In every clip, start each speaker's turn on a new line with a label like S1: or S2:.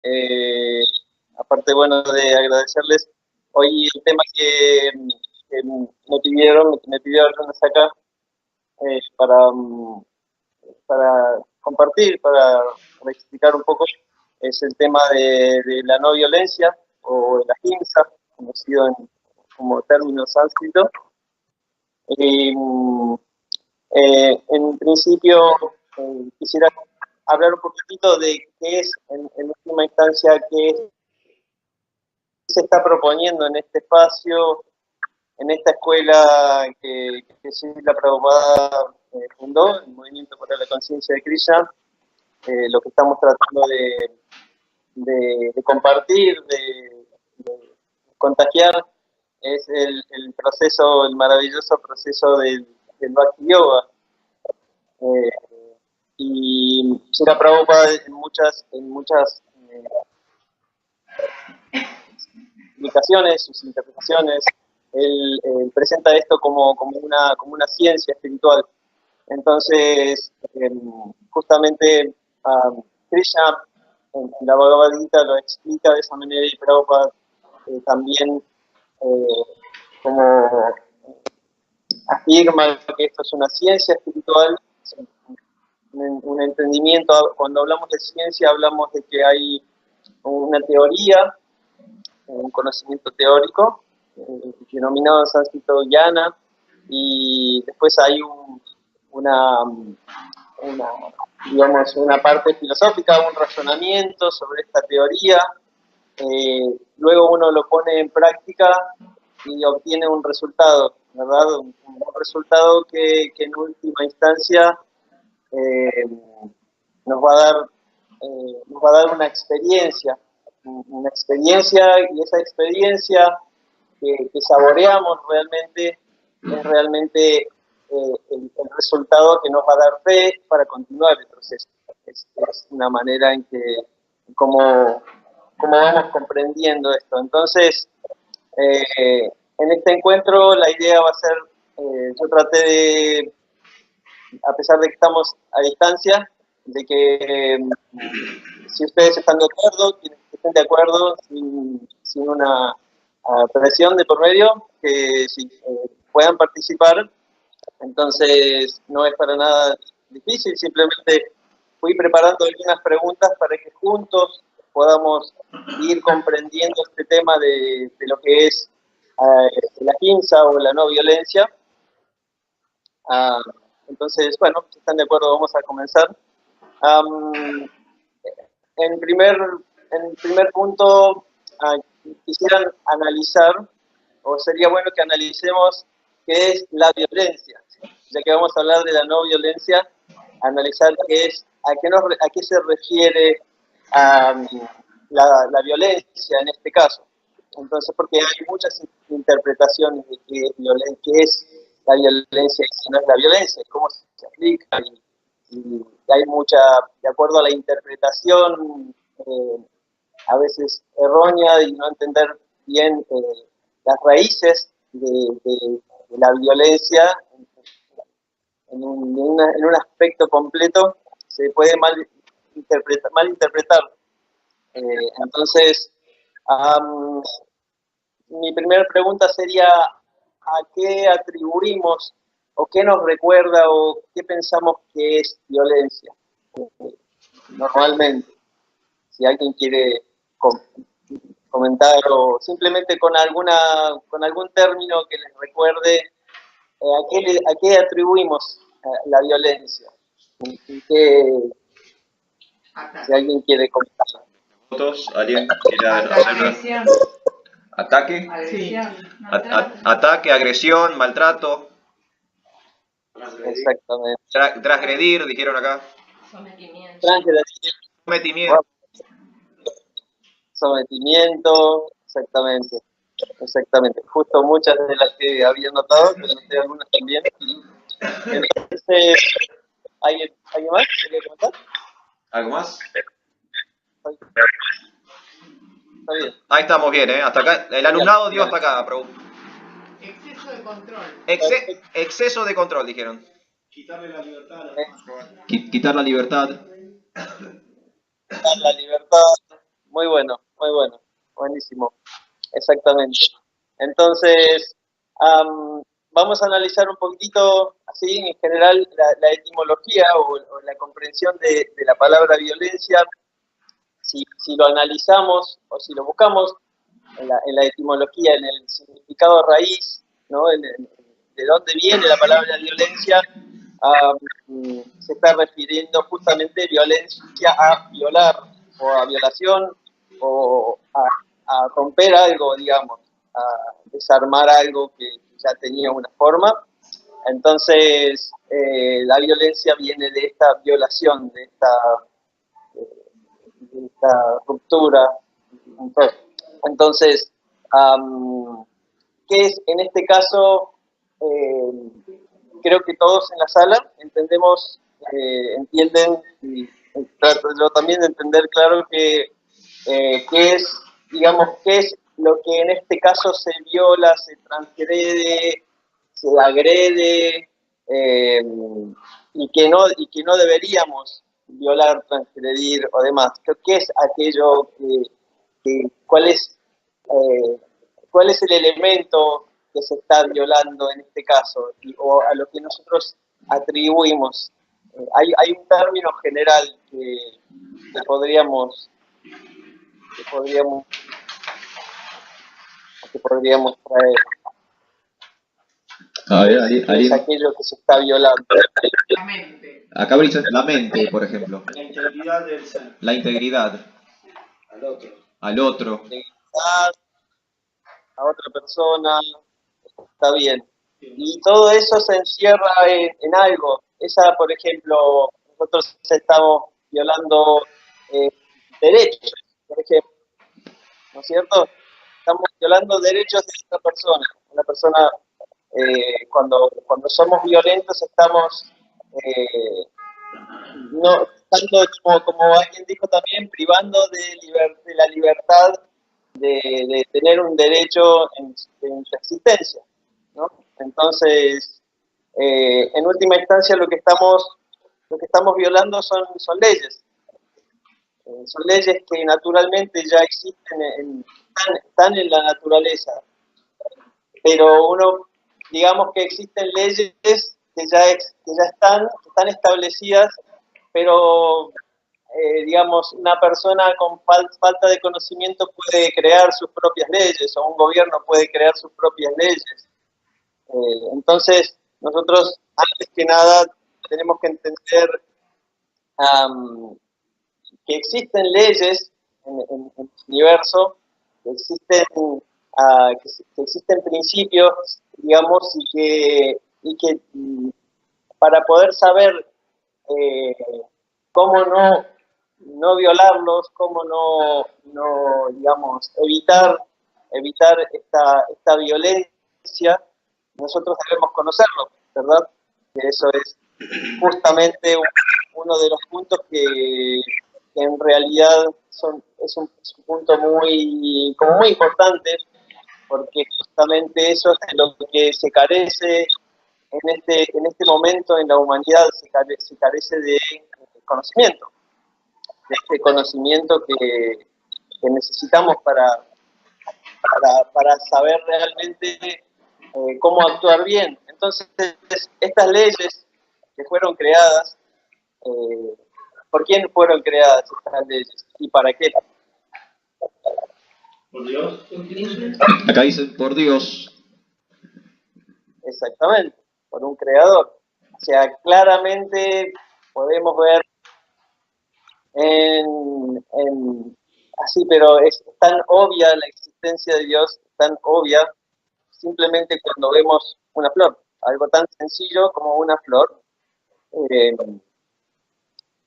S1: Eh, Aparte, bueno, de agradecerles, hoy el tema que me pidieron acá para, para compartir, para explicar un poco, es el tema de la no violencia o la ahimsa, conocido como término sánscrito. Y, en principio, quisiera hablar un poquitito de qué es, en última instancia, qué se está proponiendo en este espacio, en esta escuela que Srila Prabhupada fundó, el Movimiento para la Conciencia de Krishna. Lo que estamos tratando de compartir, de contagiar, es el proceso, el maravilloso proceso del Bhakti Yoga. Eh, y Srila Prabhupada en muchas explicaciones, sus interpretaciones, él presenta esto como una ciencia espiritual. Entonces, justamente Krishna en la Bhagavad Gita lo explica de esa manera y Prabhupada también como afirma que esto es una ciencia espiritual, un entendimiento. Cuando hablamos de ciencia hablamos de que hay una teoría, un conocimiento teórico, denominado en sánscrito jnana, y después hay una, digamos, una parte filosófica, un razonamiento sobre esta teoría. Luego uno lo pone en práctica y obtiene un resultado, ¿verdad? Un resultado que en última instancia eh, nos va a dar una experiencia, y esa experiencia que saboreamos realmente es realmente el resultado que nos va a dar fe para continuar el proceso. Es una manera en que como vamos comprendiendo esto. Entonces, en este encuentro la idea va a ser, yo traté de, a pesar de que estamos a distancia, de que si ustedes están de acuerdo, quienes estén de acuerdo, sin una presión de por medio, que si puedan participar. Entonces no es para nada difícil, simplemente fui preparando algunas preguntas para que juntos podamos ir comprendiendo este tema de lo que es la ahimsa o la no violencia. Ah, entonces, bueno, si están de acuerdo, vamos a comenzar. Um, en primer, en primer punto, quisieran analizar, o sería bueno que analicemos qué es la violencia. Ya que vamos a hablar de la no violencia, analizar qué es, a qué se refiere la violencia en este caso. Entonces, porque hay muchas interpretaciones de qué es la violencia y qué no es la violencia, cómo se aplica, y hay mucha, de acuerdo a la interpretación, a veces errónea, y no entender bien las raíces de la violencia en un aspecto completo, se puede malinterpretar. Entonces, mi primera pregunta sería, ¿a qué atribuimos o qué nos recuerda o qué pensamos que es violencia? Normalmente, si alguien quiere comentar, o simplemente con algún término que les recuerde, ¿a qué atribuimos la violencia? ¿Qué, si alguien quiere comentar?
S2: ¿Alguien quiere hacer una? ¿Ataque?
S3: Agresión.
S2: Ataque, agresión, maltrato.
S1: Exactamente.
S2: Transgredir, dijeron acá.
S3: Sometimiento.
S2: Sometimiento.
S1: Sometimiento, exactamente. Exactamente. Justo muchas de las que había notado, pero noté algunas también. Entonces, ¿alguien más quería comentar?
S2: ¿Algo más?
S1: Está bien.
S2: Ahí estamos bien, ¿eh? Hasta acá. El alumnado dio hasta acá, Prabhu.
S3: Exceso de control.
S2: Exceso de control, dijeron.
S4: Quitarle la libertad a los demás.
S2: Quitar la libertad.
S1: Quitar la libertad. muy bueno, buenísimo, exactamente. Entonces, vamos a analizar un poquitito, así en general, la etimología o la comprensión de la palabra violencia. Si lo analizamos o si lo buscamos en la etimología, en el significado raíz, ¿no? De dónde viene la palabra violencia, se está refiriendo justamente violencia a violar, o a violación, o a romper algo, digamos, a desarmar algo que ya tenía una forma. Entonces, la violencia viene de esta violación, de esta ruptura. Entonces, ¿qué es en este caso? Creo que todos en la sala entendemos, entienden, y trato yo también de entender claro qué es, digamos, qué es lo que en este caso se viola, se transgrede, se agrede, y que no deberíamos violar, transgredir o demás. ¿Qué es aquello cuál es el elemento que se está violando en este caso, o a lo que nosotros atribuimos? Hay un término general que podríamos traer,
S4: A ver,
S1: que es aquello que se está violando.
S3: La mente.
S4: acá dice la mente, por ejemplo.
S5: La integridad del ser.
S4: La integridad
S5: Al otro.
S1: A otra persona, está bien. Y todo eso se encierra en algo. Esa, por ejemplo, nosotros estamos violando derechos, por ejemplo, ¿no es cierto? Estamos violando derechos de otra persona. Una persona, cuando somos violentos, estamos, no, tanto como alguien dijo también, privando de la libertad de tener un derecho en su existencia, ¿no? Entonces, en última instancia, lo que estamos violando son leyes. Son leyes que naturalmente ya existen, están en la naturaleza, pero digamos que existen leyes que ya están establecidas, pero digamos, una persona con falta de conocimiento puede crear sus propias leyes, o un gobierno puede crear sus propias leyes. Entonces, nosotros, antes que nada, tenemos que entender que existen leyes en el universo, que existen principios, digamos, y que para poder saber cómo no violarlos, cómo digamos, evitar esta violencia, nosotros debemos conocerlo, ¿verdad? Que eso es justamente uno de los puntos que en realidad es un punto como muy importante, porque justamente eso es de lo que se carece en este momento en la humanidad, se carece de conocimiento, de este conocimiento que necesitamos para saber realmente cómo actuar bien. Entonces, estas leyes que fueron creadas, ¿por quién fueron creadas estas leyes y para qué?
S5: Por Dios.
S4: Acá dice por Dios.
S1: Exactamente, por un creador. O sea, claramente podemos ver así, pero es tan obvia la existencia de Dios, tan obvia, simplemente cuando vemos una flor, algo tan sencillo como una flor,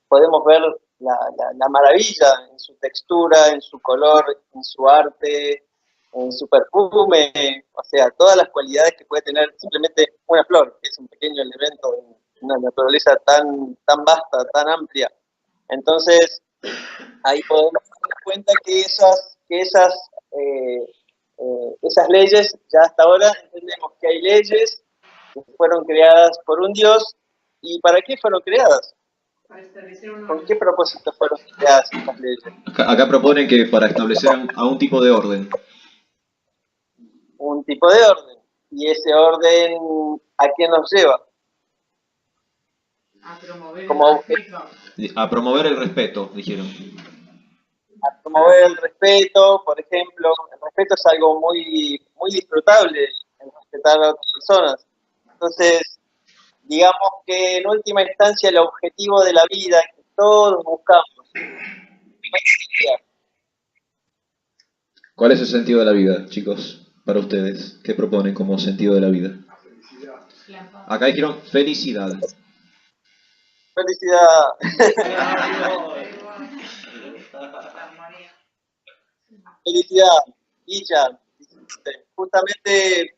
S1: podemos ver la maravilla en su textura, en su color, en su arte, en su perfume, o sea, todas las cualidades que puede tener simplemente una flor, que es un pequeño elemento en una naturaleza tan vasta, tan amplia. Entonces, ahí podemos dar cuenta que esas leyes, ya hasta ahora entendemos que hay leyes que fueron creadas por un Dios. ¿Y para qué fueron creadas?
S3: Para establecer un
S1: ¿Con
S3: orden.
S1: qué propósito fueron creadas estas leyes?
S4: Acá proponen que para establecer a un tipo de orden.
S1: Un tipo de orden. ¿Y ese orden a qué nos lleva?
S3: A promover
S1: Como
S3: el respeto.
S4: A promover el respeto, dijeron.
S1: A promover el respeto, por ejemplo. El respeto es algo muy disfrutable, el respetar a otras personas. Entonces, digamos que en última instancia el objetivo de la vida que todos buscamos,
S4: ¿Cuál es el sentido de la vida, chicos? Para ustedes, ¿qué proponen como sentido de la vida?
S3: La paz.
S4: Acá dijeron felicidad.
S1: felicidad, felicidad, dicha, justamente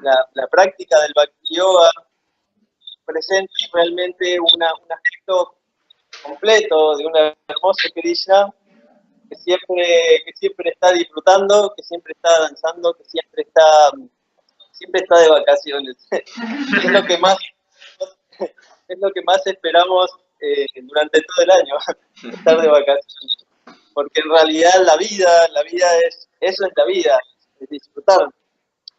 S1: la práctica del Bhakti Yoga presenta realmente un aspecto completo de un hermoso Krishna que siempre está disfrutando, que siempre está danzando, que siempre está de vacaciones. Es lo que más, es lo que más esperamos durante todo el año, estar de vacaciones. Porque en realidad la vida eso es la vida, es disfrutar.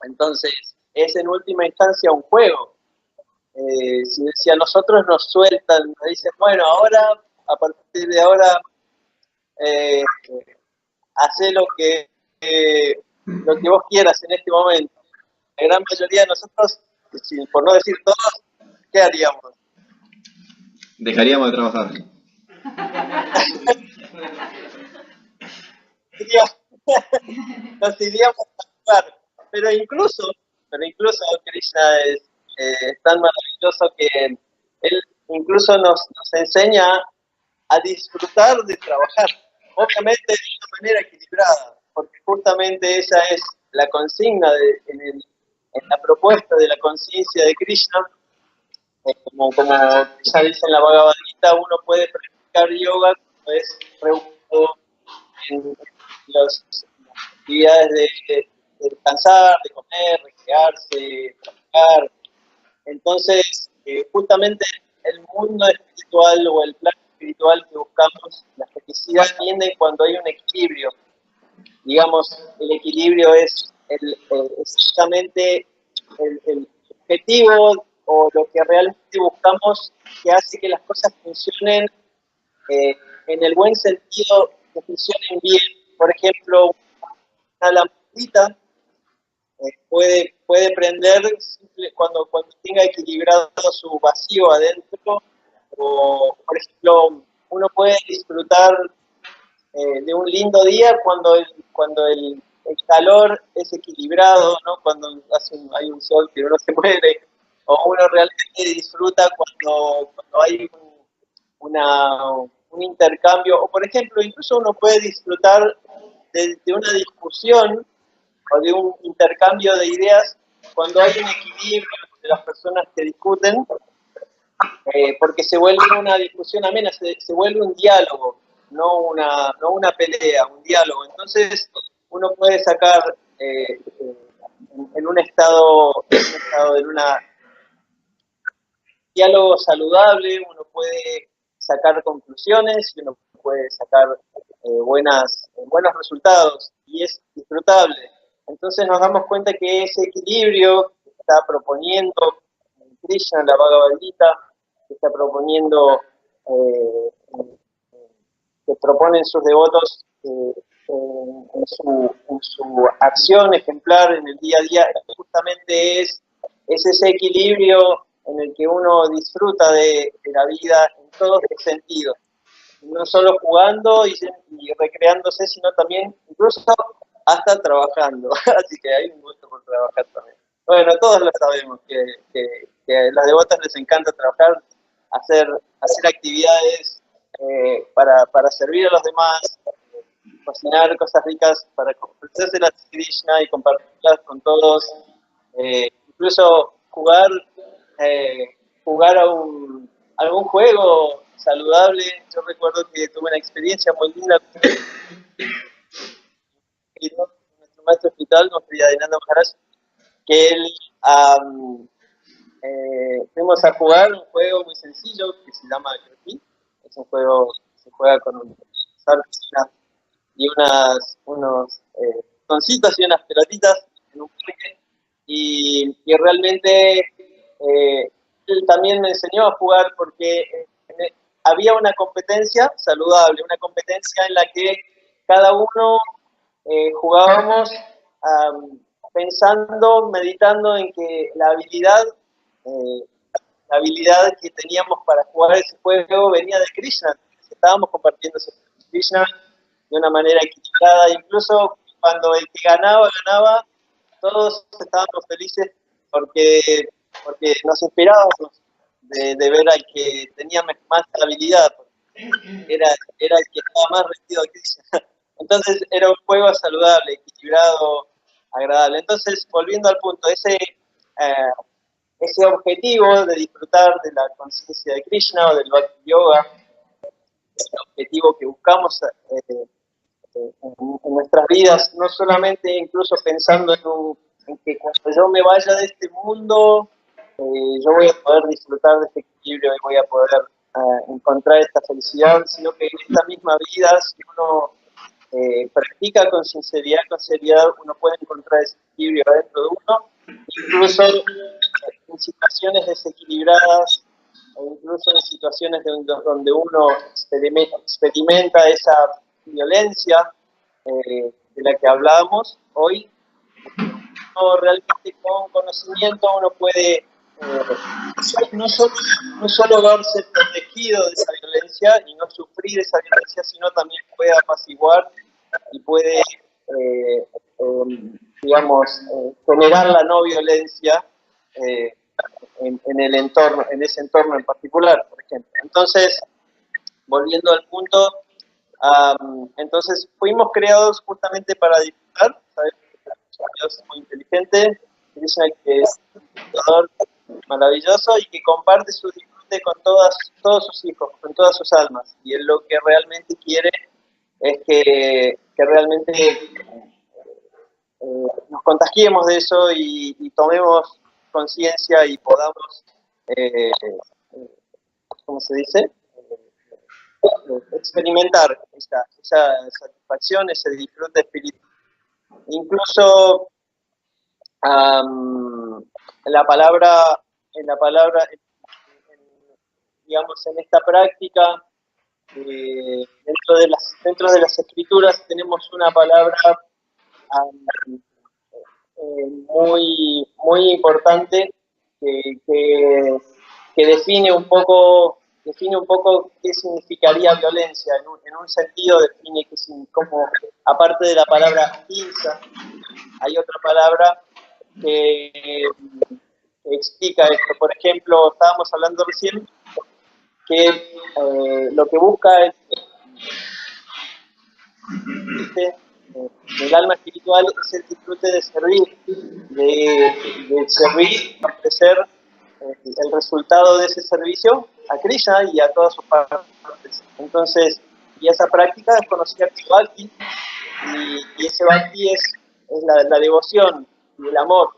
S1: Entonces, es en última instancia un juego. Si a nosotros nos sueltan, nos dicen, bueno, ahora, a partir de ahora, eh, hacé lo que vos quieras en este momento. La gran mayoría de nosotros, por no decir todos, ¿qué haríamos?
S4: Dejaríamos de trabajar.
S1: Nos iríamos a jugar. Pero incluso Krishna es tan maravilloso que él incluso nos enseña a disfrutar de trabajar. Obviamente de una manera equilibrada, porque justamente esa es la consigna en la propuesta de la conciencia de Krishna. Como ya dice en la Bhagavad Gita, uno puede practicar yoga, pues reunido en las actividades de descansar, de comer, recrearse, trabajar. Entonces, justamente el mundo espiritual o el plano espiritual que buscamos, la felicidad viene cuando hay un equilibrio. Digamos, el equilibrio es exactamente el objetivo o lo que realmente buscamos que hace que las cosas funcionen en el buen sentido, que funcionen bien. Por ejemplo, una lamparita puede prender cuando tenga equilibrado su vacío adentro, o por ejemplo, uno puede disfrutar de un lindo día cuando el calor es equilibrado, ¿no? Cuando hay un sol que uno se muere, o uno realmente disfruta cuando hay un intercambio, o por ejemplo, incluso uno puede disfrutar de una discusión o de un intercambio de ideas cuando hay un equilibrio de las personas que discuten, porque se vuelve una discusión amena, se vuelve un diálogo, no una pelea, un diálogo. Entonces uno puede sacar en un estado de una diálogo saludable, uno puede sacar conclusiones y uno puede sacar buenos resultados y es disfrutable. Entonces nos damos cuenta que ese equilibrio que está proponiendo Krishna en la Bhagavad Gita, que está proponiendo, que proponen sus devotos en su acción ejemplar en el día a día, justamente es ese equilibrio en el que uno disfruta de la vida en todos los sentidos, no solo jugando y recreándose, sino también incluso hasta trabajando. Así que hay un gusto por trabajar también. Bueno, todos lo sabemos, que a las devotas les encanta trabajar, hacer actividades para servir a los demás, cocinar cosas ricas para ofrecérselas a Krishna y compartirlas con todos, incluso jugar a algún juego saludable. Yo recuerdo que tuve una experiencia muy linda con nuestro maestro hospital, nuestro Yadananda Maharaj, que él fuimos a jugar un juego muy sencillo que se llama Yoshi. Es un juego que se juega con y unos toncitos y unas pelotitas en un parque. Y realmente él también me enseñó a jugar porque había una competencia saludable, una competencia en la que cada uno jugábamos pensando, meditando en que la habilidad que teníamos para jugar ese juego venía de Krishna. Estábamos compartiendo ese Krishna de una manera equilibrada, incluso cuando el que ganaba, todos estábamos felices porque nos inspirábamos de ver al que tenía más habilidad, era el que estaba más rendido a Krishna. Entonces era un juego saludable, equilibrado, agradable. Entonces, volviendo al punto, ese objetivo de disfrutar de la conciencia de Krishna o del Bhakti Yoga, ese objetivo que buscamos en nuestras vidas, no solamente incluso pensando en que cuando yo me vaya de este mundo, yo voy a poder disfrutar de este equilibrio y voy a poder encontrar esta felicidad, sino que en esta misma vida, si uno practica con sinceridad, uno puede encontrar ese equilibrio adentro de uno, incluso en situaciones desequilibradas, o incluso en situaciones donde uno experimenta esa violencia de la que hablábamos hoy. Uno realmente con conocimiento uno puede no solo verse protegido de esa violencia y no sufrir esa violencia, sino también puede apaciguar y puede, generar la no violencia en el entorno, en ese entorno en particular, por ejemplo. Entonces, volviendo al punto, entonces fuimos creados justamente para disfrutar, ¿sabes? Dios es muy inteligente, Krishna que es un creador maravilloso y que comparte su disfrute con todos sus hijos, con todas sus almas. Y él lo que realmente quiere es que realmente nos contagiemos de eso y tomemos conciencia y podamos, ¿cómo se dice? Experimentar esa satisfacción, ese disfrute espiritual. Incluso digamos, en esta práctica, dentro de las escrituras tenemos una palabra muy, muy importante que define un poco qué significaría violencia. En un sentido define como, aparte de la palabra hinsa, hay otra palabra que explica esto. Por ejemplo, estábamos hablando recién que lo que busca es el alma espiritual es el disfrute de servir, de servir, ofrecer el resultado de ese servicio a Krishna y a todas sus partes. Entonces, y esa práctica es conocida como Bhakti, y ese Bhakti es la devoción y el amor.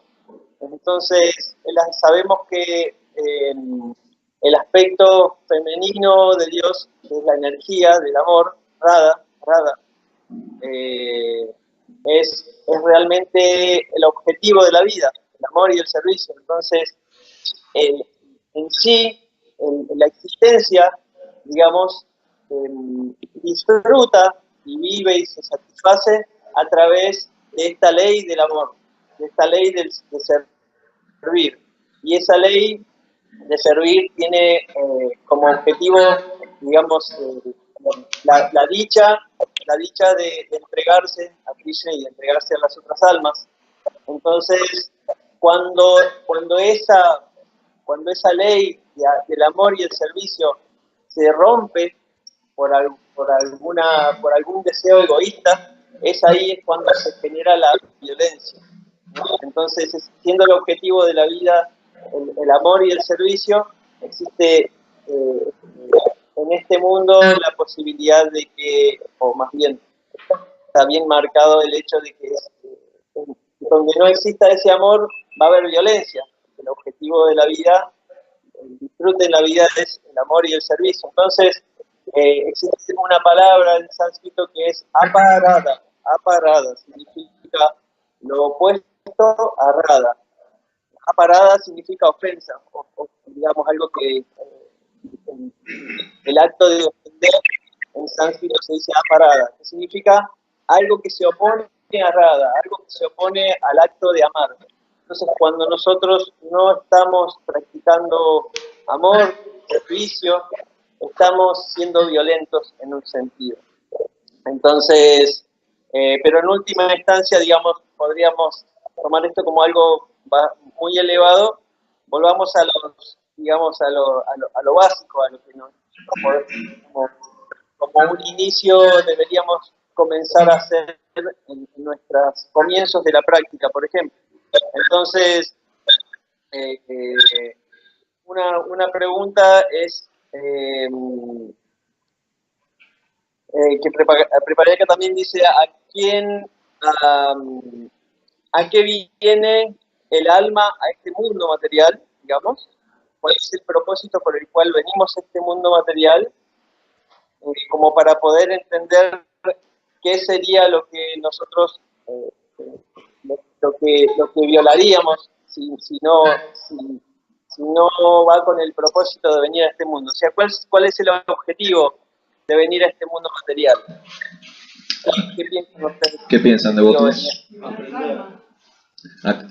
S1: Entonces, sabemos que el aspecto femenino de Dios es la energía del amor, Radha, es realmente el objetivo de la vida, el amor y el servicio. Entonces, en sí, la existencia, digamos, disfruta y vive y se satisface a través de esta ley del amor, de esta ley de servir. Y esa ley de servir tiene como objetivo, digamos, la dicha de entregarse a Krishna y de entregarse a las otras almas. Entonces, cuando esa ley del amor y el servicio se rompe por algún deseo egoísta, es ahí cuando se genera la violencia, ¿no? Entonces, siendo el objetivo de la vida el amor y el servicio, existe en este mundo la posibilidad de que, o más bien, está bien marcado el hecho de que donde no exista ese amor va a haber violencia. El objetivo de la vida, disfrute en la vida es el amor y el servicio. Entonces, existe una palabra en sánscrito que es aparada. Aparada significa lo opuesto a rada. Aparada significa ofensa, o digamos algo que el acto de ofender en sánscrito se dice aparada, que significa algo que se opone a rada, algo que se opone al acto de amar. Entonces, cuando nosotros no estamos practicando amor, servicio, estamos siendo violentos en un sentido. Entonces, pero en última instancia, digamos, podríamos tomar esto como algo muy elevado. Volvamos a los, digamos, a lo básico, a lo que como un inicio deberíamos comenzar a hacer en nuestros comienzos de la práctica, por ejemplo. Entonces, una pregunta es que preparé que también dice a qué viene el alma a este mundo material, digamos, cuál es el propósito por el cual venimos a este mundo material, como para poder entender qué sería lo que nosotros lo que violaríamos si no va con el propósito de venir a este mundo. O sea, ¿cuál es el objetivo de venir a este mundo material? ¿Qué piensan ustedes?
S4: ¿Qué piensan de votos?
S3: Karma.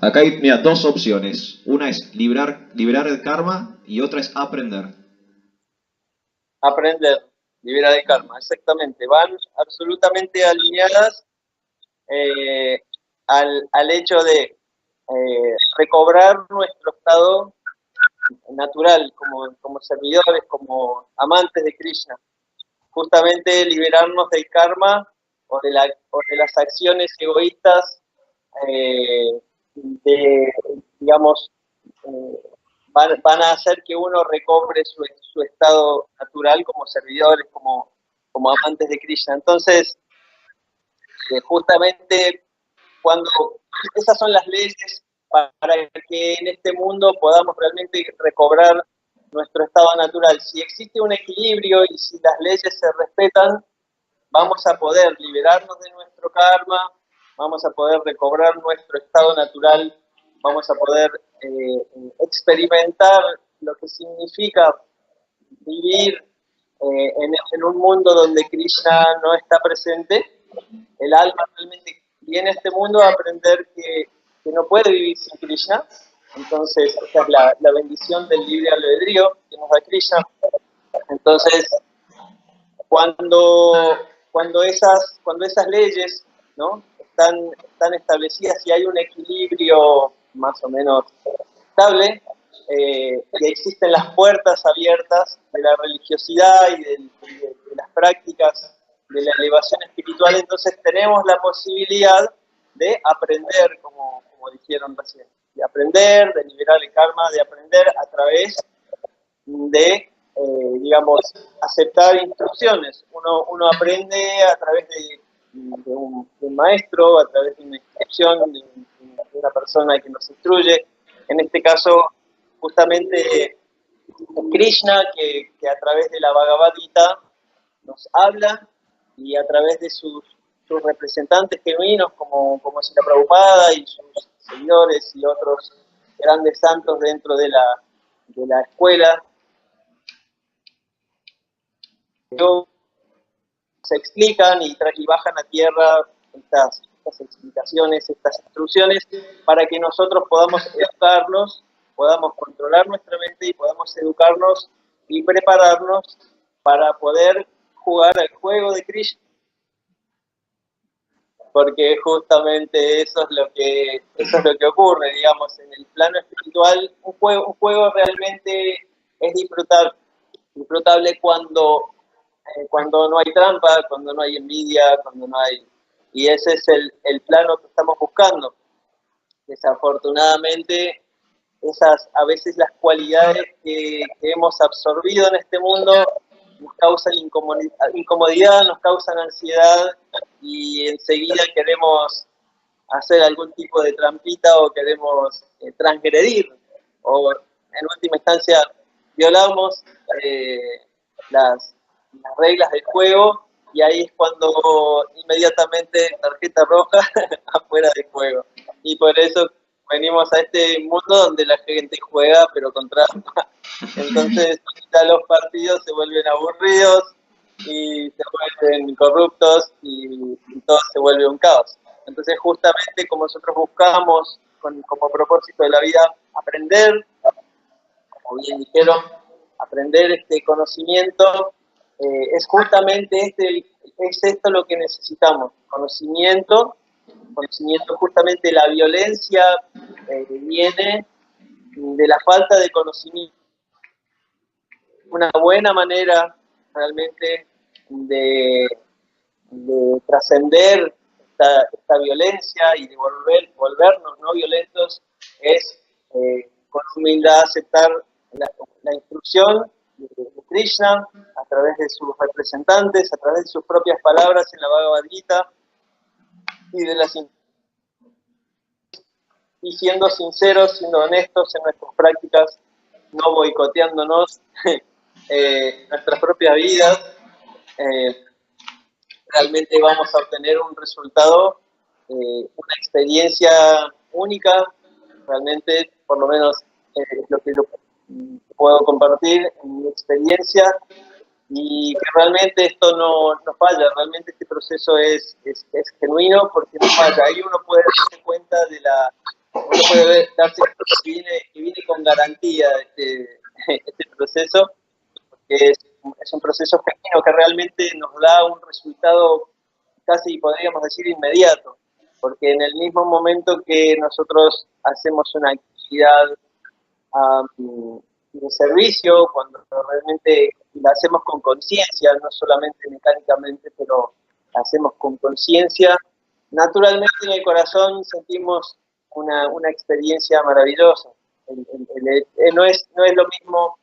S4: Acá hay, mira, dos opciones. Una es liberar el karma y otra es aprender.
S1: Aprender, liberar el karma, exactamente. Van absolutamente alineadas al hecho de recobrar nuestro estado natural como servidores, como amantes de Krishna. Justamente liberarnos del karma o de las acciones egoístas digamos, van a hacer que uno recobre su estado natural como servidores, como amantes de Krishna. Entonces, justamente cuando esas son las leyes para que en este mundo podamos realmente recobrar nuestro estado natural. Si existe un equilibrio y si las leyes se respetan, vamos a poder liberarnos de nuestro karma, vamos a poder recobrar nuestro estado natural, vamos a poder experimentar lo que significa vivir en un mundo donde Krishna no está presente. El alma realmente viene a este mundo a aprender que no puede vivir sin Krishna. Entonces, esta es la bendición del libre albedrío que nos da Krishna. Entonces, cuando esas leyes, ¿no?, están establecidas y hay un equilibrio más o menos estable, y existen las puertas abiertas de la religiosidad y de las prácticas de la elevación espiritual, entonces tenemos la posibilidad de aprender, como dijeron recién, de aprender, de liberar el karma, de aprender a través de, digamos, aceptar instrucciones. Uno aprende a través de un maestro, a través de una instrucción, de una persona que nos instruye. En este caso, justamente Krishna, que a través de la Bhagavad Gita nos habla, y a través de sus representantes genuinos, como Srila Prabhupada y sus seguidores y otros grandes santos dentro de la escuela, se explican y bajan a tierra estas explicaciones, estas instrucciones, para que nosotros podamos educarnos, podamos controlar nuestra mente y podamos educarnos y prepararnos para poder jugar al juego de Krishna. Porque justamente eso es lo que ocurre, digamos, en el plano espiritual. Un juego realmente es disfrutable cuando no hay trampa, cuando no hay envidia, cuando no hay... Y ese es el plano que estamos buscando. Desafortunadamente, a veces las cualidades que hemos absorbido en este mundo nos causan incomodidad, nos causan ansiedad, y enseguida queremos hacer algún tipo de trampita o queremos transgredir, o en última instancia violamos las reglas del juego, y ahí es cuando inmediatamente tarjeta roja afuera del juego. Y por eso venimos a este mundo donde la gente juega pero con trampa. Entonces ya los partidos se vuelven aburridos y se vuelven corruptos y todo se vuelve un caos. Entonces justamente como nosotros buscamos como propósito de la vida aprender, como bien dijeron, aprender este conocimiento, es justamente es esto lo que necesitamos, conocimiento justamente. La violencia viene de la falta de conocimiento. Una buena manera realmente de trascender esta violencia y de volvernos no violentos es con humildad aceptar la instrucción de Krishna a través de sus representantes, a través de sus propias palabras en la Bhagavad Gita, y siendo sinceros, siendo honestos en nuestras prácticas, no boicoteándonos nuestras propias vidas, realmente vamos a obtener un resultado, una experiencia única. Realmente, por lo menos es lo que yo puedo compartir en mi experiencia, y que realmente esto no falla, realmente este proceso es genuino, porque no falla. Ahí uno puede darse cuenta uno puede darse cuenta que viene con garantía este proceso, porque es un proceso genuino que realmente nos da un resultado casi, podríamos decir, inmediato, porque en el mismo momento que nosotros hacemos una actividad de servicio, cuando realmente la hacemos con conciencia, no solamente mecánicamente, pero la hacemos con conciencia, naturalmente en el corazón sentimos una experiencia maravillosa. No es lo mismo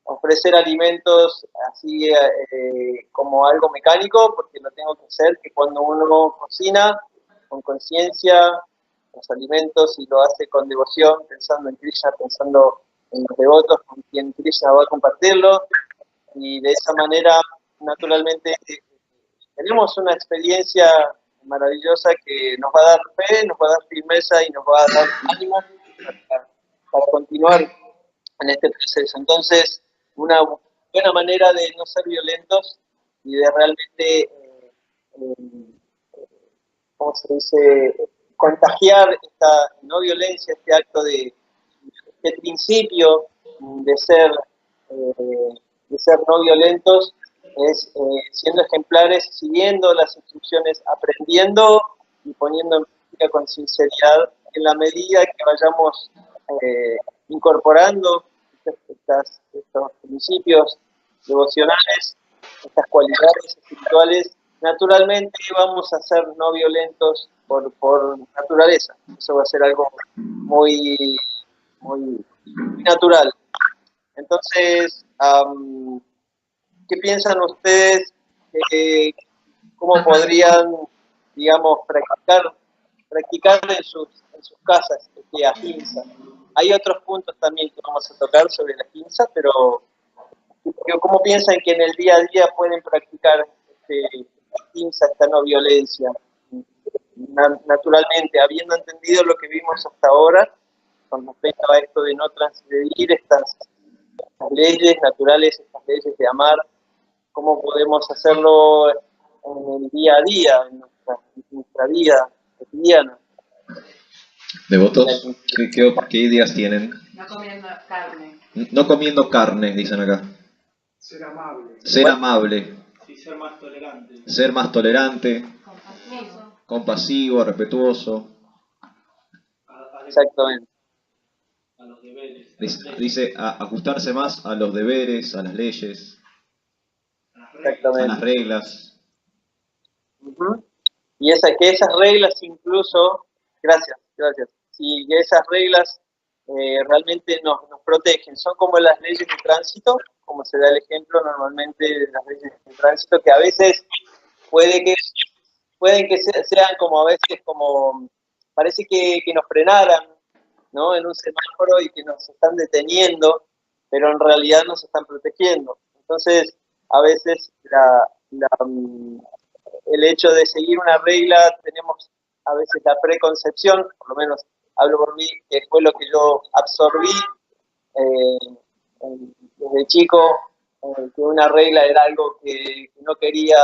S1: ofrecer alimentos así como algo mecánico, porque lo tengo que hacer, que cuando uno cocina con conciencia los alimentos y lo hace con devoción, pensando en Krishna, pensando en los devotos con quien Krishna va a compartirlo, y de esa manera naturalmente tenemos una experiencia maravillosa que nos va a dar fe, nos va a dar firmeza y nos va a dar ánimo para continuar en este proceso. Entonces, una buena manera de no ser violentos y de realmente, ¿cómo se dice?, contagiar esta no violencia, este acto este principio de ser no violentos, es siendo ejemplares, siguiendo las instrucciones, aprendiendo y poniendo en práctica con sinceridad, en la medida que vayamos incorporando estos principios devocionales, estas cualidades espirituales. Naturalmente vamos a ser no violentos por naturaleza. Eso va a ser algo muy, muy natural. Entonces, ¿qué piensan ustedes? ¿Cómo podrían, digamos, practicar en sus casas este ahimsa? Hay otros puntos también que vamos a tocar sobre la ahimsa, pero ¿cómo piensan que en el día a día pueden practicar ahimsa, esta no violencia? Naturalmente, habiendo entendido lo que vimos hasta ahora, con respecto a esto de no transgredir estas leyes naturales, estas leyes de amar, ¿cómo podemos hacerlo en el día a día, en nuestra vida cotidiana?
S4: ¿Devotos? ¿Qué ideas tienen?
S3: No comiendo carne.
S4: No comiendo carne, dicen acá.
S5: Ser amable.
S4: Ser amable.
S5: Sí, ser más tolerante.
S4: Ser más tolerante.
S3: Compasivo.
S4: Compasivo, respetuoso.
S1: Exactamente.
S5: A los deberes.
S4: Dice ajustarse más a los deberes, a las leyes,
S1: Exactamente.
S4: a las reglas.
S1: Y que esas reglas incluso, gracias, si esas reglas realmente nos protegen, son como las leyes de tránsito, como se da el ejemplo normalmente de las leyes de tránsito, que a veces pueden que sean como a veces como, parece que nos frenaran, ¿no?, en un semáforo y que nos están deteniendo, pero en realidad nos están protegiendo. Entonces, a veces el hecho de seguir una regla, tenemos a veces la preconcepción, por lo menos hablo por mí, que fue lo que yo absorbí desde chico, que una regla era algo que no quería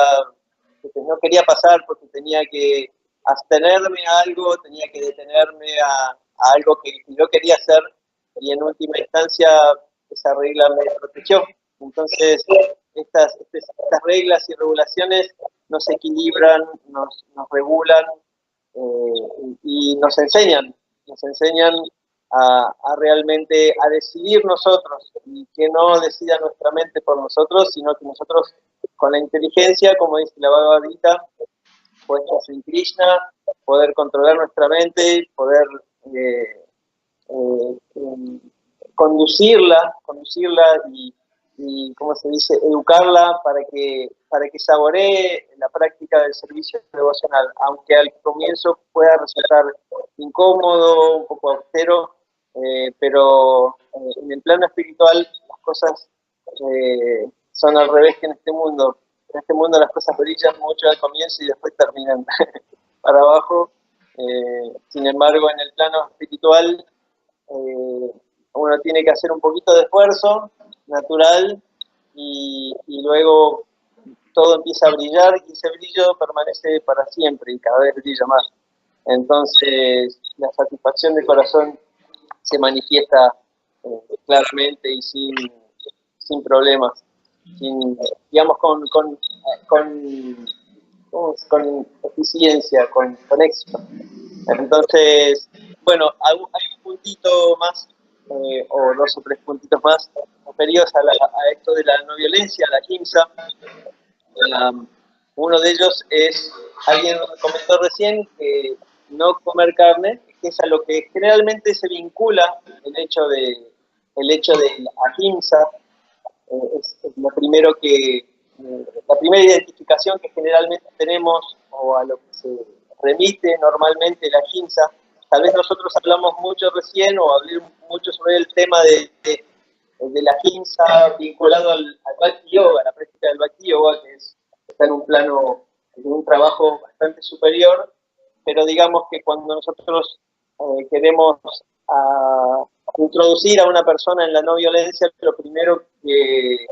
S1: pasar porque tenía que abstenerme a algo, tenía que detenerme a algo que yo quería hacer, y en última instancia esa regla me protegió. Entonces, estas reglas y regulaciones nos equilibran, nos regulan, y nos enseñan a realmente a decidir nosotros, y que no decida nuestra mente por nosotros, sino que nosotros con la inteligencia, como dice la Bhagavad Gita, puestos en Krishna, poder controlar nuestra mente, poder conducirla y ¿cómo se dice?, educarla para que saboree la práctica del servicio devocional, aunque al comienzo pueda resultar incómodo, un poco austero, pero en el plano espiritual las cosas son al revés que en este mundo. En este mundo las cosas brillan mucho al comienzo y después terminan para abajo. Sin embargo, en el plano espiritual uno tiene que hacer un poquito de esfuerzo natural y luego todo empieza a brillar, y ese brillo permanece para siempre y cada vez brilla más. Entonces la satisfacción del corazón se manifiesta claramente y sin problemas, digamos con eficiencia, con éxito. Entonces, bueno, hay un puntito más, o dos o tres puntitos más referidos a esto de la no violencia, la ahimsa. Uno de ellos es, alguien comentó recién, que no comer carne, que es a lo que generalmente se vincula el hecho de la ahimsa. Es lo primero la primera identificación que generalmente tenemos, o a lo que se remite normalmente la ahimsa. Tal vez nosotros hablamos mucho recién, o hablé mucho sobre el tema de la ahimsa vinculado al Bhakti Yoga, la práctica del Bhakti Yoga, que está en un plano de un trabajo bastante superior, pero digamos que cuando nosotros queremos introducir a una persona en la no violencia, lo primero que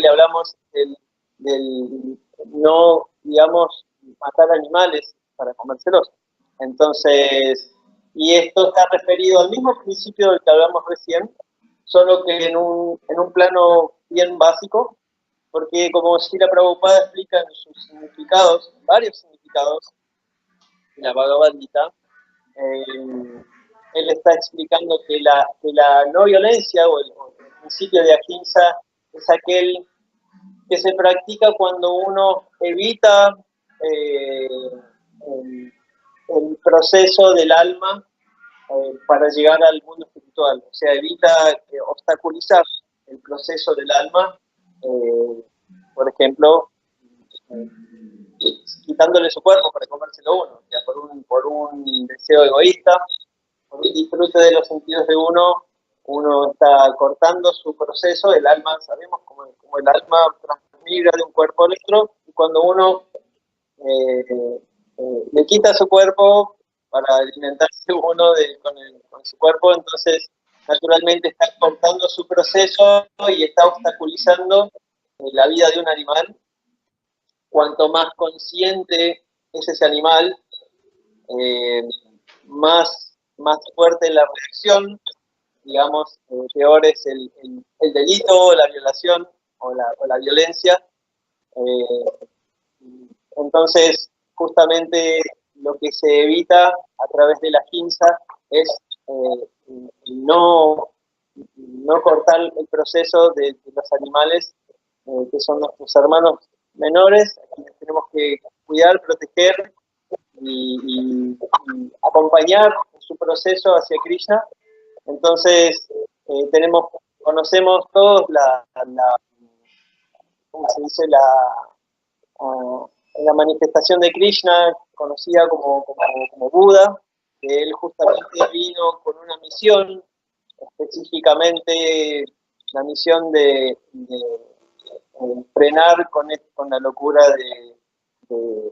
S1: le hablamos es del no, digamos, matar animales para comérselos. Entonces, y esto está referido al mismo principio del que hablamos recién, solo que en un plano bien básico, porque como Srila Prabhupada explica en sus significados, varios significados de la Bhagavad Gita, él está explicando que la no violencia o el principio de ahimsa es aquel que se practica cuando uno evita el proceso del alma para llegar al mundo espiritual, o sea, evita obstaculizar el proceso del alma, por ejemplo, quitándole su cuerpo para comérselo uno, o sea, por un deseo egoísta, por un disfrute de los sentidos de uno está cortando su proceso. El alma, sabemos como el alma transmigra de un cuerpo al otro, y cuando uno le quita su cuerpo para alimentarse uno con su cuerpo, entonces naturalmente está cortando su proceso y está obstaculizando la vida de un animal. Cuanto más consciente es ese animal, más fuerte es la reacción, digamos, peor es el delito, la violación o la violencia. Entonces, justamente lo que se evita a través de la ahimsa es no cortar el proceso de los animales, que son nuestros hermanos menores, a quienes tenemos que cuidar, proteger y acompañar en su proceso hacia Krishna. Entonces, conocemos todos ¿cómo se dice? La manifestación de Krishna, conocida como Buda, que él justamente vino con una misión específicamente la misión de frenar con la locura de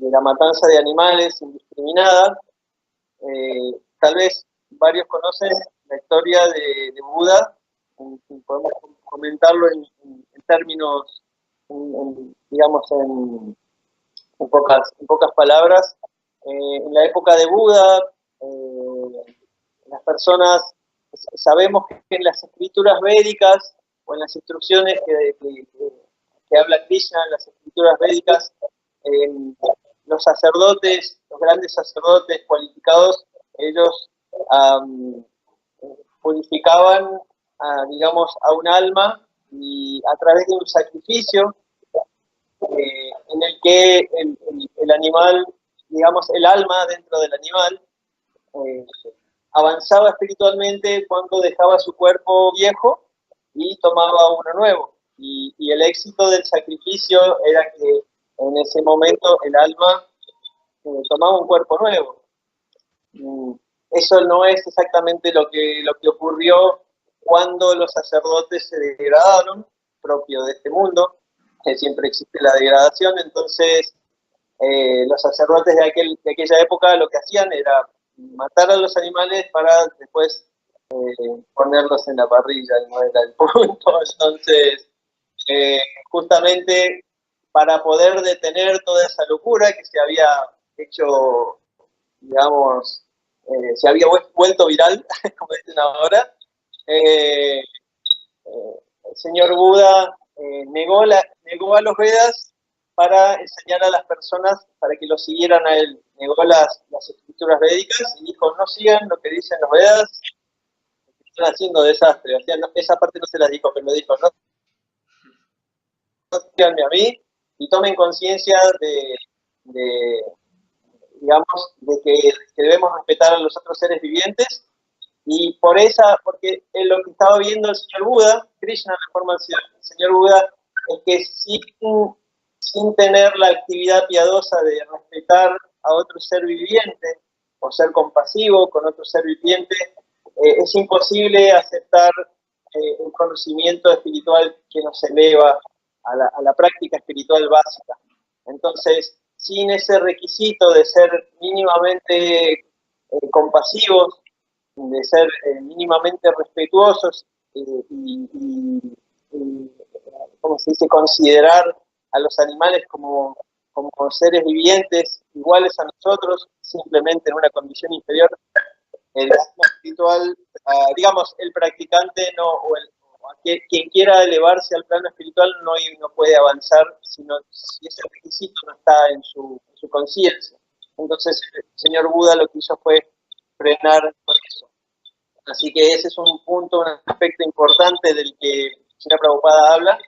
S1: la matanza de animales indiscriminada. Tal vez varios conocen la historia de Buda, podemos comentarlo en términos, digamos, en pocas palabras. En la época de Buda, las personas, sabemos que en las escrituras védicas o en las instrucciones que habla Krishna, en las escrituras védicas, los sacerdotes, los grandes sacerdotes cualificados, ellos purificaban, digamos, a un alma y a través de un sacrificio en el que el animal, digamos, el alma dentro del animal, avanzaba espiritualmente cuando dejaba su cuerpo viejo y tomaba uno nuevo. Y el éxito del sacrificio era que en ese momento el alma tomaba un cuerpo nuevo. Eso no es exactamente lo que ocurrió cuando los sacerdotes se degradaron, propio de este mundo, que siempre existe la degradación. Entonces los sacerdotes de aquella época lo que hacían era matar a los animales para después ponerlos en la parrilla, no era el punto. Entonces, justamente para poder detener toda esa locura que se había hecho, digamos, se había vuelto viral, como dicen ahora, el señor Buda negó a los Vedas para enseñar a las personas, para que lo siguieran a él. Negó las escrituras védicas y dijo, no sigan lo que dicen los Vedas, están haciendo desastre. O sea, esa parte no se la dijo, pero lo dijo, no síganme a mí y tomen conciencia digamos, de que debemos respetar a los otros seres vivientes. Y porque lo que estaba viendo el señor Buda, Krishna, la forma del señor Buda, es que sin tener la actividad piadosa de respetar a otro ser viviente o ser compasivo con otro ser viviente, es imposible aceptar un conocimiento espiritual que nos eleva a la práctica espiritual básica. Entonces, sin ese requisito de ser mínimamente compasivos, de ser mínimamente respetuosos ¿cómo se dice?, considerar a los animales como seres vivientes iguales a nosotros, simplemente en una condición inferior, el alma espiritual, digamos, el practicante quien quiera elevarse al plano espiritual no puede avanzar si ese requisito no está en su conciencia. Entonces el señor Buda lo que hizo fue frenar por eso. Así que ese es un punto, un aspecto importante del que Srila Prabhupada habla,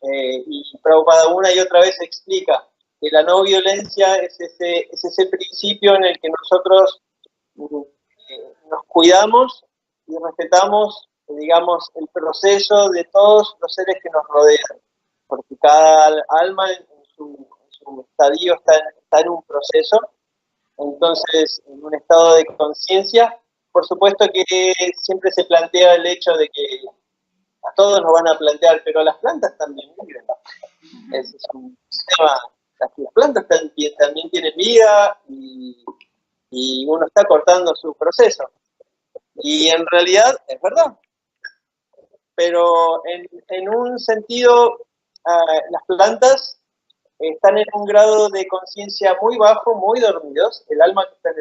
S1: y Prabhupada una y otra vez explica que la no violencia es ese principio en el que nosotros nos cuidamos y respetamos, digamos, el proceso de todos los seres que nos rodean, porque cada alma en su estadio está en un proceso. Entonces, en un estado de conciencia, por supuesto que siempre se plantea el hecho de que a todos nos van a plantear, pero las plantas también viven. Ese es un tema. Las plantas también tienen vida y uno está cortando su proceso. Y en realidad es verdad. Pero en un sentido, las plantas están en un grado de conciencia muy bajo, muy dormidos. El alma que está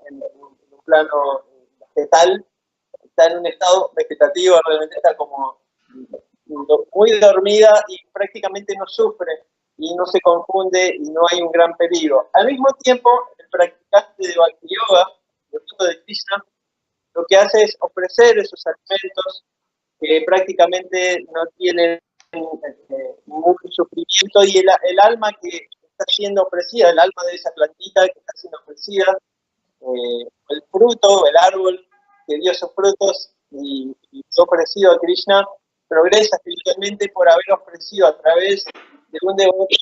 S1: en un plano vegetal, está en un estado vegetativo, realmente está como muy dormida y prácticamente no sufre y no se confunde y no hay un gran peligro. Al mismo tiempo, el practicante de Bhakti Yoga, devoto de Krishna, lo que hace es ofrecer esos alimentos que prácticamente no tienen ningún sufrimiento, y el alma que está siendo ofrecida, el alma de esa plantita que está siendo ofrecida, el fruto, el árbol que dio sus frutos y fue ofrecido a Krishna, progresa espiritualmente por haber ofrecido a través de un devoto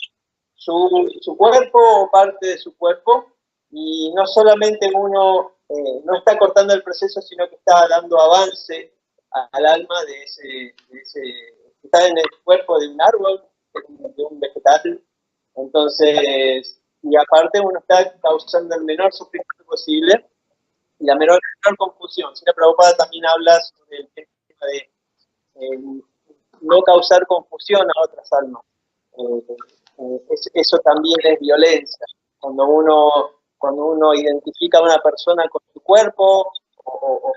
S1: su cuerpo o parte de su cuerpo, y no solamente uno no está cortando el proceso, sino que está dando avance al alma de ese que está en el cuerpo de un árbol, de un vegetal. Entonces, y aparte uno está causando el menor sufrimiento posible y la menor confusión. Sri Prabhupada también habla sobre el tema de no causar confusión a otras almas. Eso también es violencia. Cuando uno identifica a una persona con su cuerpo o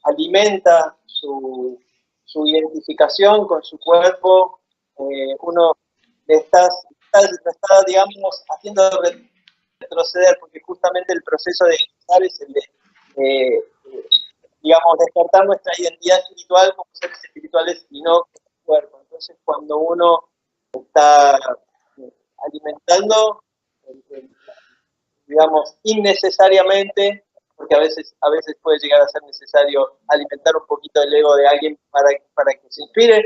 S1: alimenta su identificación con su cuerpo, uno le está, digamos, haciendo retroceder, porque justamente el proceso de ingresar es el de, digamos, despertar nuestra identidad espiritual como seres espirituales y no como cuerpo. Entonces, cuando uno está alimentando, digamos, innecesariamente, porque a veces puede llegar a ser necesario alimentar un poquito el ego de alguien para que se inspire,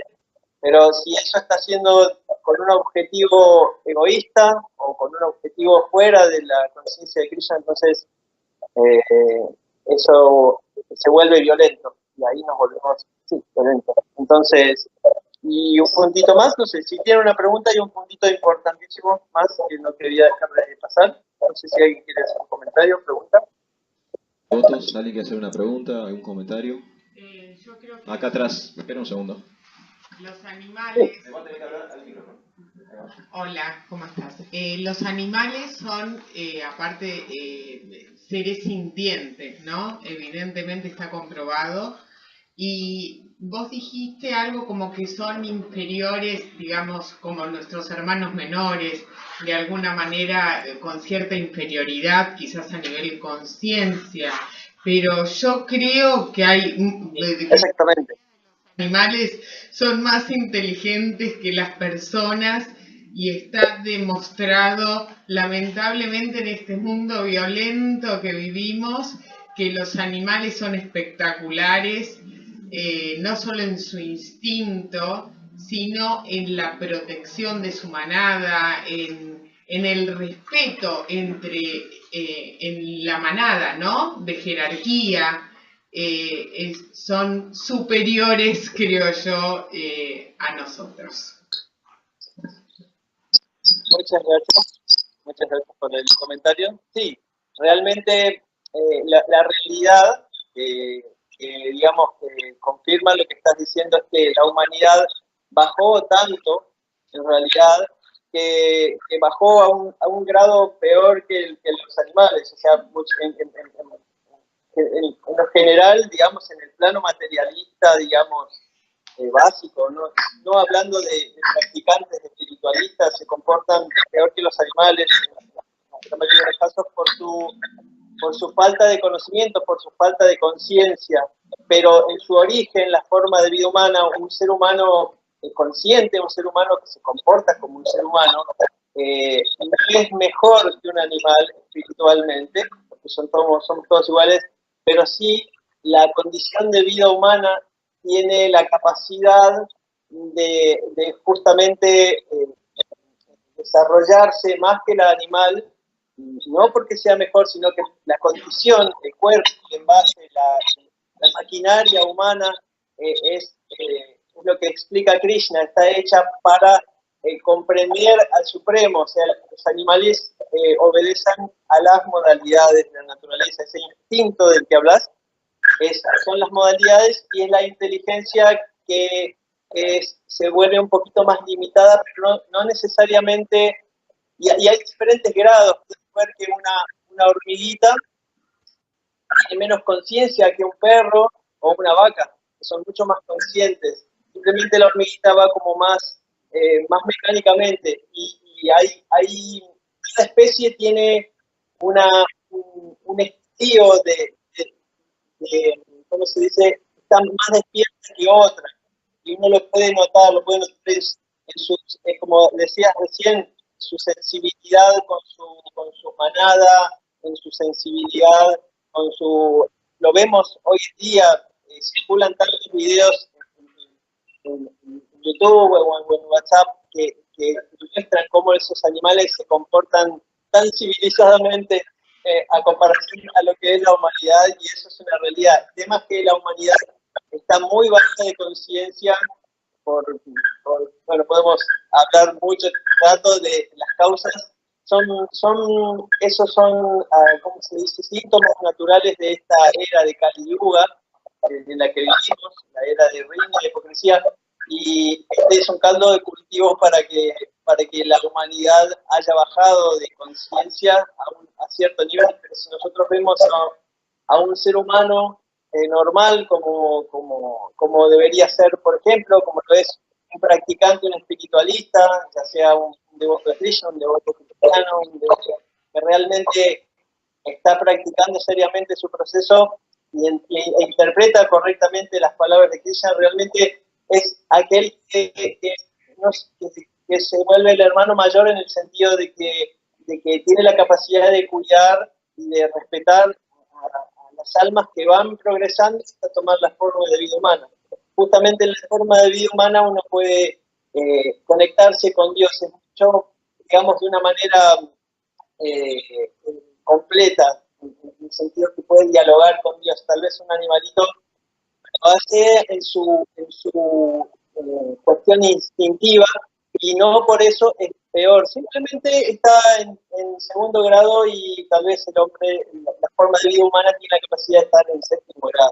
S1: pero si eso está haciendo con un objetivo egoísta o con un objetivo fuera de la conciencia de Krishna, entonces eso se vuelve violento y ahí nos volvemos violentos. Entonces, y un puntito más, no sé, si tiene una pregunta y un puntito importantísimo más que no quería dejar de pasar. No sé si alguien quiere hacer un comentario, pregunta.
S4: ¿Votos? ¿Alguien quiere hacer una pregunta, algún comentario?
S3: Yo creo que
S4: Acá atrás, espera un segundo.
S3: los animales...
S2: Me va a tener que hablar al micrófono.
S3: Hola, ¿cómo estás? Los animales son, aparte, seres sintientes, ¿no? Evidentemente está comprobado. Y vos dijiste algo como que son inferiores, digamos, como nuestros hermanos menores, de alguna manera con cierta inferioridad, quizás a nivel de conciencia. Pero yo creo que hay...
S1: Exactamente.
S3: Animales son más inteligentes que las personas y está demostrado, lamentablemente en este mundo violento que vivimos, que los animales son espectaculares, no solo en su instinto, sino en la protección de su manada, en el respeto en la manada, ¿no? De jerarquía. Son superiores, creo yo, a nosotros.
S1: Muchas gracias por el comentario. Sí, realmente la realidad digamos, que confirma lo que estás diciendo es que la humanidad bajó tanto, en realidad, que bajó a un grado peor que los animales, o sea, en lo general, digamos, en el plano materialista, digamos, básico, no hablando de practicantes espiritualistas, se comportan peor que los animales, en la mayoría de los casos, por su falta de conocimiento, por su falta de conciencia, pero en su origen, la forma de vida humana, un ser humano consciente, un ser humano que se comporta como un ser humano, no es mejor que un animal espiritualmente, porque somos todos iguales, pero sí la condición de vida humana tiene la capacidad de justamente desarrollarse más que el animal, no porque sea mejor, sino que la condición, el cuerpo, en base la maquinaria humana es lo que explica Krishna, está hecha para comprender al Supremo, o sea, los animales obedecen a las modalidades de la naturaleza, ese instinto del que hablas, son las modalidades y es la inteligencia que se vuelve un poquito más limitada, pero no necesariamente, y hay diferentes grados. Puedes ver que una hormiguita tiene menos conciencia que un perro o una vaca, que son mucho más conscientes. Simplemente la hormiguita va como más mecánicamente, y cada especie tiene un estilo de, ¿cómo se dice? Está más despierta que otra, y uno lo puede notar en como decías recién, su sensibilidad con su manada, en su sensibilidad, lo vemos hoy en día, circulan tantos videos en YouTube o en WhatsApp que muestran cómo esos animales se comportan tan civilizadamente a comparación a lo que es la humanidad, y eso es una realidad. El tema es que la humanidad está muy baja de conciencia, bueno, podemos hablar mucho datos de las causas, esos son, ¿cómo se dice?, síntomas naturales de esta era de Kali Yuga, en la que vivimos, la era de ruina, de hipocresía, y este es un caldo de cultivo para que la humanidad haya bajado de conciencia a cierto nivel. Pero si nosotros vemos a un ser humano normal como debería ser, por ejemplo, como lo es un practicante, un espiritualista, ya sea un devoto de Krishna, un devoto cristiano, un devoto que realmente está practicando seriamente su proceso e interpreta correctamente las palabras de Krishna, realmente es aquel que se vuelve el hermano mayor, en el sentido de que tiene la capacidad de cuidar y de respetar a las almas que van progresando hasta tomar la forma de vida humana. Justamente en la forma de vida humana uno puede conectarse con Dios en mucho, digamos, de una manera completa, en el sentido que puede dialogar con Dios. Tal vez un animalito lo hace en su cuestión instintiva, y no por eso es peor, simplemente está en segundo grado, y tal vez el hombre, la forma de vida humana, tiene la capacidad de estar en séptimo grado.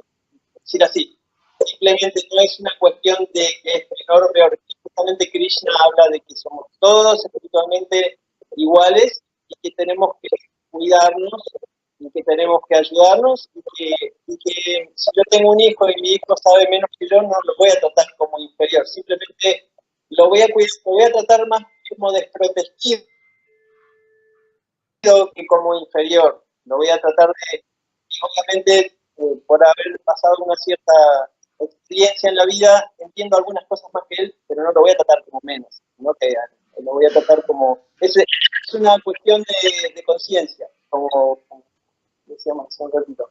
S1: Es decir, así, simplemente no es una cuestión de que es peor o peor. Justamente Krishna habla de que somos todos espiritualmente iguales, y que tenemos que cuidarnos, y que tenemos que ayudarnos, y que si yo tengo un hijo y mi hijo sabe menos que yo, no lo voy a tratar como inferior, simplemente lo voy a cuidar, lo voy a tratar más como desprotegido que como inferior. Lo voy a tratar de, obviamente, por haber pasado una cierta experiencia en la vida, entiendo algunas cosas más que él, pero no lo voy a tratar como menos, sino que lo voy a tratar como... Es una cuestión de conciencia, como decíamos hace un ratito.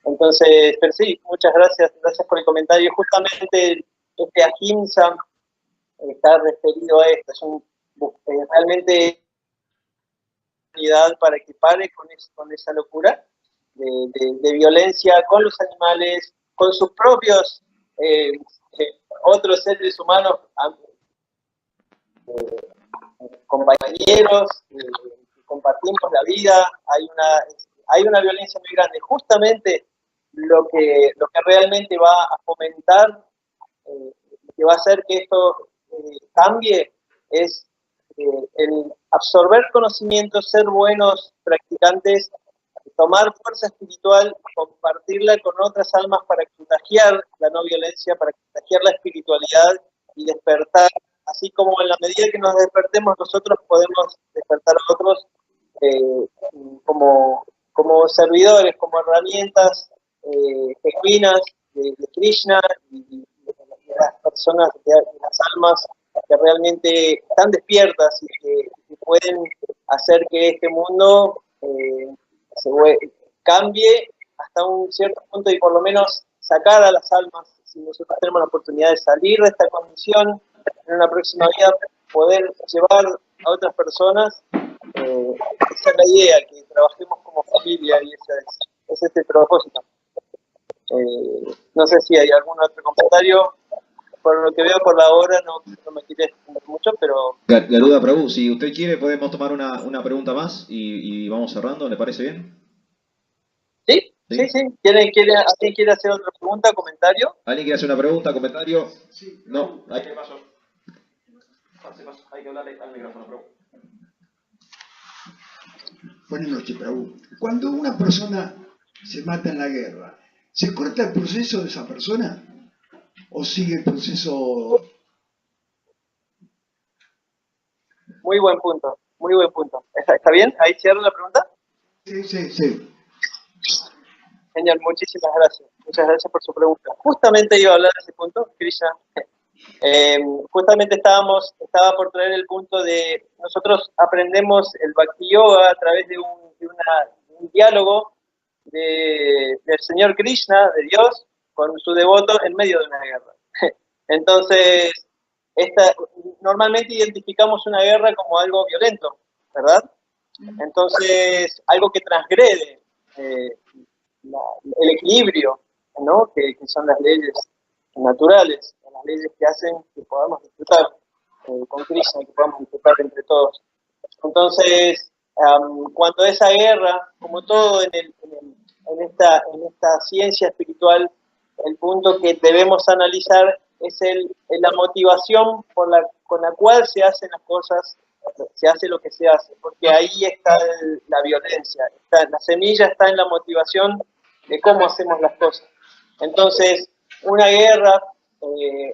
S1: Entonces, pero sí, muchas gracias por el comentario. Justamente este ahimsa está referido a esto, es realmente para que pare con esa locura de violencia con los animales, con sus propios otros seres humanos, compañeros, compartimos la vida. Hay una violencia muy grande. Justamente lo que realmente va a fomentar, lo que va a hacer que esto cambie, es el absorber conocimientos, ser buenos practicantes, tomar fuerza espiritual, compartirla con otras almas para contagiar la no violencia, para contagiar la espiritualidad y despertar. Así como en la medida que nos despertemos nosotros, podemos despertar a otros como servidores, como herramientas genuinas de Krishna, y de las personas, de las almas que realmente están despiertas y que pueden hacer que este mundo cambie hasta un cierto punto, y por lo menos sacar a las almas, si nosotros tenemos la oportunidad de salir de esta condición, en una próxima vida poder llevar a otras personas. Esa es la idea, que trabajemos como familia, y ese es el propósito. No sé si hay algún otro comentario. Por lo que veo por la hora no me quiere extender mucho, pero...
S4: Garuda Prabhu, si usted quiere podemos tomar una pregunta más y vamos cerrando, ¿le parece bien?
S1: Sí. ¿Alguien quiere hacer otra pregunta, comentario?
S4: ¿Alguien quiere hacer una pregunta, comentario?
S5: Sí.
S4: No, hay que paso. Hay que hablarle al micrófono, Prabhu.
S6: Buenas noches, Prabhu. Cuando una persona se mata en la guerra, ¿se corta el proceso de esa persona? ¿O sigue el proceso?
S1: Muy buen punto. ¿Está bien? ¿Ahí cierro la pregunta?
S6: Sí.
S1: Genial, muchísimas gracias. Muchas gracias por su pregunta. Justamente iba a hablar de ese punto, Krishna. Justamente estaba por traer el punto de, nosotros aprendemos el Bhakti Yoga a través de un diálogo del Señor Krishna, de Dios, con su devoto en medio de una guerra. Entonces, normalmente identificamos una guerra como algo violento, ¿verdad? Entonces, algo que transgrede el equilibrio, ¿no? que son las leyes naturales, las leyes que hacen que podamos disfrutar con Krishna, que podamos disfrutar entre todos. Entonces, cuando esa guerra, como todo en esta ciencia espiritual, el punto que debemos analizar es la motivación con la cual se hacen las cosas, se hace lo que se hace, porque ahí está la violencia, la semilla está en la motivación de cómo hacemos las cosas. Entonces, una guerra,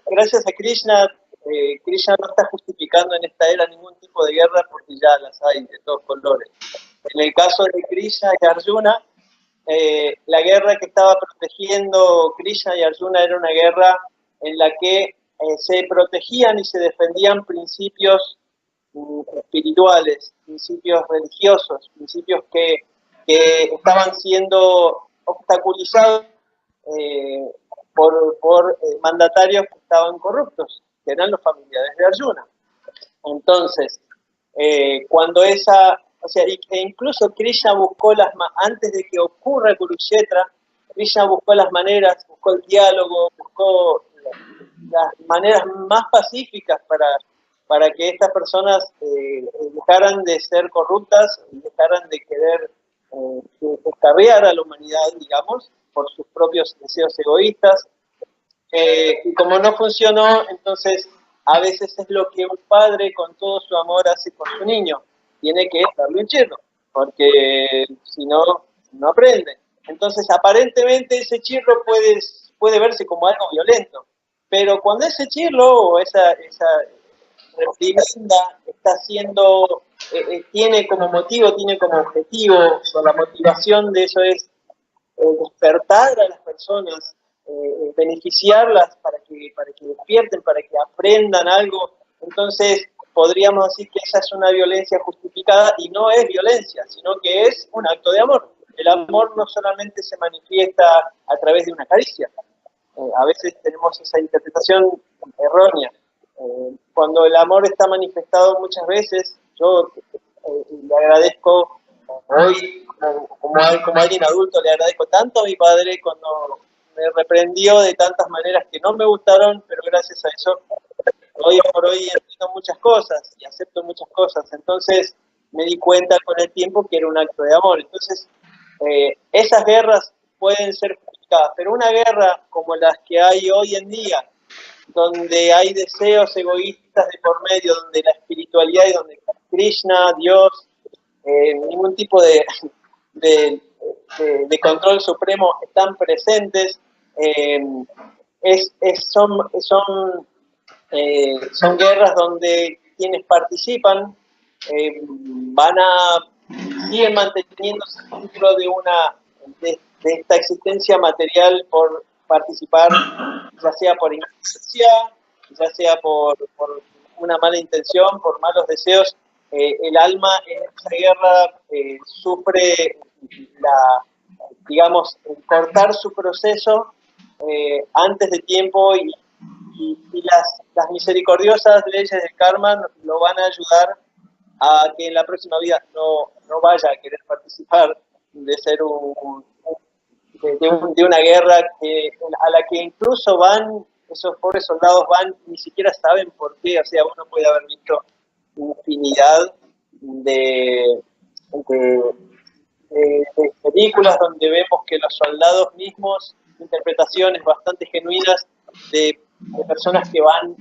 S1: gracias a Krishna, Krishna no está justificando en esta era ningún tipo de guerra porque ya las hay de todos colores. En el caso de Krishna y Arjuna, la guerra que estaba protegiendo Krishna y Arjuna era una guerra en la que se protegían y se defendían principios espirituales, principios religiosos, principios que estaban siendo obstaculizados por mandatarios que estaban corruptos, que eran los familiares de Arjuna. Entonces, cuando e incluso Krishna buscó antes de que ocurra Kurukshetra, Krishna buscó las maneras, buscó el diálogo, buscó las maneras más pacíficas para que estas personas dejaran de ser corruptas, dejaran de querer descarriar a la humanidad, digamos, por sus propios deseos egoístas. Y como no funcionó, entonces a veces es lo que un padre con todo su amor hace con su niño. Tiene que darle un chirro, porque si no, no aprende. Entonces, aparentemente ese chirro puede verse como algo violento, pero cuando ese chirro o esa reprimenda está siendo, tiene como motivo, tiene como objetivo, o la motivación de eso es despertar a las personas, beneficiarlas para que despierten, para que aprendan algo. Entonces, podríamos decir que esa es una violencia justificada y no es violencia, sino que es un acto de amor. El amor no solamente se manifiesta a través de una caricia. A veces tenemos esa interpretación errónea. Cuando el amor está manifestado muchas veces, yo le agradezco hoy, como alguien adulto, le agradezco tanto a mi padre cuando me reprendió de tantas maneras que no me gustaron, pero gracias a eso, hoy por hoy entiendo muchas cosas y acepto muchas cosas. Entonces me di cuenta con el tiempo que era un acto de amor. Entonces, esas guerras pueden ser justificadas, pero una guerra como las que hay hoy en día, donde hay deseos egoístas de por medio, donde la espiritualidad y donde Krishna, Dios, ningún tipo de control supremo están presentes, son guerras donde quienes participan siguen manteniéndose dentro de esta existencia material por participar, ya sea por ignorancia, ya sea por una mala intención, por malos deseos. El alma en esa guerra sufre cortar su proceso antes de tiempo y las misericordiosas leyes del karma lo van a ayudar a que en la próxima vida no vaya a querer participar de ser de una guerra a la que incluso van, esos pobres soldados van, ni siquiera saben por qué. O sea, uno puede haber visto infinidad de películas donde vemos que los soldados mismos, interpretaciones bastante genuinas de personas que van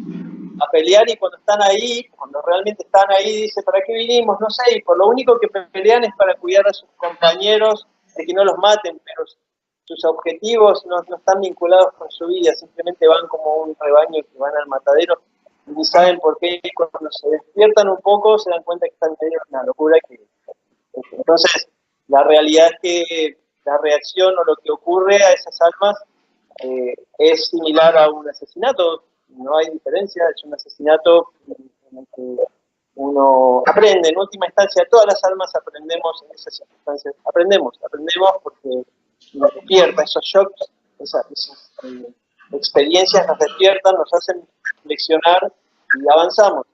S1: a pelear, y cuando están ahí, cuando realmente están ahí, dice, ¿para qué vinimos? No sé, y por lo único que pelean es para cuidar a sus compañeros, de que no los maten, pero sus objetivos no están vinculados con su vida, simplemente van como un rebaño que van al matadero, y ni saben por qué, y cuando se despiertan un poco se dan cuenta que están en una locura. Entonces, la realidad es que la reacción o lo que ocurre a esas almas es similar a un asesinato, no hay diferencia, es un asesinato en el que uno aprende. En última instancia, todas las almas aprendemos en esas circunstancias, aprendemos porque nos despierta, esos shocks, esas experiencias nos despiertan, nos hacen reflexionar y avanzamos.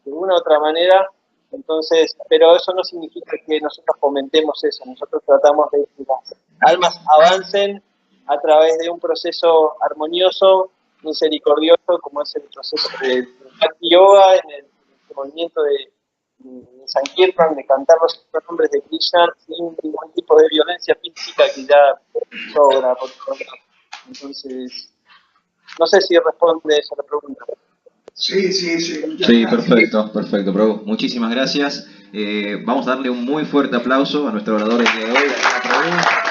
S1: De una u otra manera, Entonces, pero eso no significa que nosotros fomentemos eso. Nosotros tratamos de que las almas avancen a través de un proceso armonioso, misericordioso, como es el proceso de Bhakti Yoga, en el movimiento de Sankirtan, de cantar los nombres de Krishna sin ningún tipo de violencia física que ya sobra. Entonces, no sé si responde eso a la pregunta.
S6: Sí, sí, sí.
S4: Sí, perfecto, perfecto, Prabhu. Muchísimas gracias. Vamos a darle un muy fuerte aplauso a nuestro orador el día de hoy, a Prabhu.